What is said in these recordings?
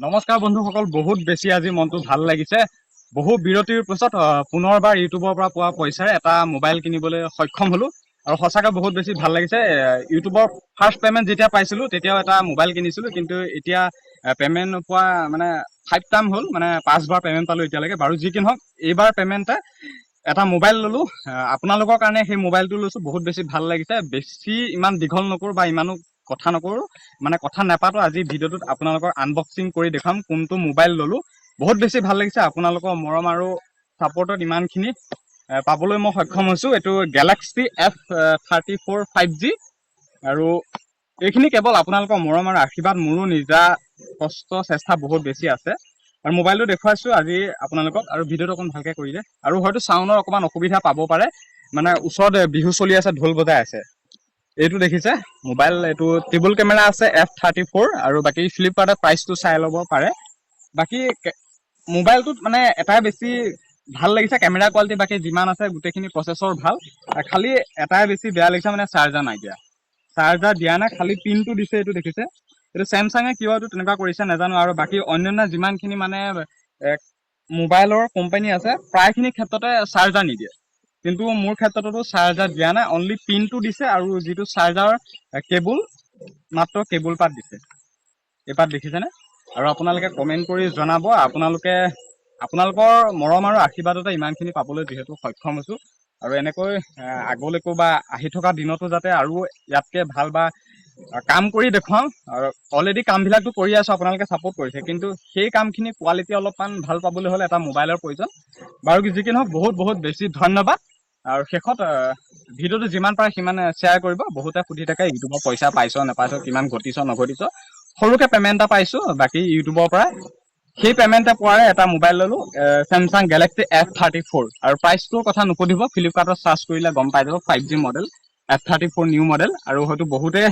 নমস্কাৰ বন্ধুসকল, বহুত বেছি আজি মনটো ভাল লাগিছে। বহু বিৰতিৰ পিছত পুনৰবাৰ ইউটিউবৰ পৰা পোৱা পইচাৰে এটা মোবাইল কিনিবলৈ সক্ষম হলো আৰু সঁচাকৈ বহুত বেছি ভাল লাগিছে। ইউটিউবৰ ফাৰ্ষ্ট পেমেণ্ট যেতিয়া পাইছিলো তেতিয়াও এটা মোবাইল কিনিছিলো, কিন্তু এতিয়া পেমেণ্ট পোৱা মানে 5 টাইম হ'ল, মানে 5বাৰ পেমেণ্ট পালো এতিয়ালৈকে। বাৰু যি কি নহওক, এইবাৰ পেমেণ্টে এটা মোবাইল ললো। আপোনালোকৰ কাৰণে সেই মোবাইলটো লৈছো, বহুত বেছি ভাল লাগিছে। বেছি ইমান দীঘল নকৰো বা ইমানো কথা নকৰো, মানে কথা নাপাতো। আজি ভিডিঅ'টোত আপোনালোকৰ আনবক্সিং কৰি দেখাম কোনটো মোবাইল ললো। বহুত বেছি ভাল লাগিছে। আপোনালোকৰ মৰম আৰু ছাপোৰ্টত ইমানখিনি পাবলৈ মই সক্ষম হৈছো। এইটো গেলাক্সি F34 5G আৰু এইখিনি কেৱল আপোনালোকৰ মৰম আৰু আশীৰ্বাদ। মোৰো নিজা কষ্ট চেষ্টা বহুত বেছি আছে। আৰু মোবাইলটো দেখুৱাইছো আজি আপোনালোকক, আৰু ভিডিঅ'টো অকণ ভালকে কৰি দিয়ে। আৰু হয়তো চাউণ্ডৰ অকণমান অসুবিধা পাব পাৰে, মানে ওচৰত বিহু চলি আছে, ঢোল বজাই আছে। এইটো দেখিছে মোবাইল, এইটো ট্ৰিবল কেমেৰা আছে F34, আৰু বাকী ফ্লিপকাৰ্টত প্ৰাইচটো চাই ল'ব পাৰে। বাকী মোবাইলটোত মানে এটাই বেছি ভাল লাগিছে, কেমেৰা কোৱালিটি বাকী যিমান আছে গোটেইখিনি প্ৰচেছৰ ভাল। খালি এটাই বেছি বেয়া লাগিছে, মানে চাৰ্জাৰ নাই দিয়া। চাৰ্জাৰ দিয়া নাই, খালি পিনটো দিছে। এইটো দেখিছে, এইটো চেমচাঙে কিয় এইটো তেনেকুৱা কৰিছে নাজানো। আৰু বাকী অন্যান্য যিমানখিনি মানে মোবাইলৰ কোম্পানী আছে, প্ৰায়খিনি ক্ষেত্ৰতে চাৰ্জাৰ নিদিয়ে। কিন্তু মোৰ ক্ষেত্ৰতো চাৰ্জাৰ দিয়া নাই, অনলি পিনটো দিছে। আৰু যিটো চাৰ্জাৰ কেবুল, মাত্ৰ কেবুল পাত দিছে। এই পাত দেখিছেনে? আৰু আপোনালোকে কমেণ্ট কৰি জনাব, আপোনালোকৰ মৰম আৰু আশীৰ্বাদতে ইমানখিনি পাবলৈ যিহেতু সক্ষম হৈছো। আৰু এনেকৈ আগলৈকো বা আহি থকা দিনতো যাতে আৰু ইয়াতকে ভাল বা কাম কৰি দেখুৱাও। আৰু অলৰেডি কামবিলাকতো কৰি আছো, আপোনালোকে ছাপোৰ্ট কৰিছে, কিন্তু সেই কামখিনি কোৱালিটি অলপমান ভাল পাবলৈ হ'লে এটা মোবাইলৰ প্ৰয়োজন। বাৰু যি কি নহওক, বহুত বহুত বেছি ধন্যবাদ। আৰু শেষত ভিডিঅ'টো যিমান পাৰে সিমান শ্বেয়াৰ কৰিব। বহুতে সুধি থাকে ইউটিউবৰ পইচা পাইছ নাপাইছ, কিমান ঘটিছ নঘটিছ। সৰুকে পেমেণ্ট এটা পাইছো বাকী ইউটিউবৰ পৰা, সেই পেমেণ্টে পোৱাৰে এটা মোবাইল ললো, চেমচাং গেলেক্সি F34। আৰু প্ৰাইচটোৰ কথা নুসুধিব, ফ্লিপকাৰ্টত চাৰ্চ কৰিলে গম পাই যাব। 5G model, F34 new model. আৰু হয়তো বহুতে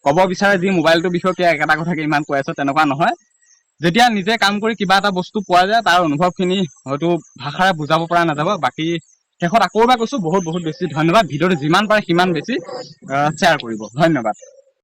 ক'ব বিচাৰে যি মোবাইলটোৰ বিষয়ে কিয় একেটা কথাকে ইমান কৈ আছো, তেনেকুৱা নহয়। যেতিয়া নিজে কাম কৰি কিবা এটা বস্তু পোৱা যায়, তাৰ অনুভৱখিনি হয়তো ভাষাৰে বুজাব পৰা নাযাব। বাকী শেষত আকৌ এবাৰ কৈছো, বহুত বহুত বেছি ধন্যবাদ। ভিডিঅ'টো যিমান পাৰে সিমান বেছি শ্বেয়াৰ কৰিব। ধন্যবাদ।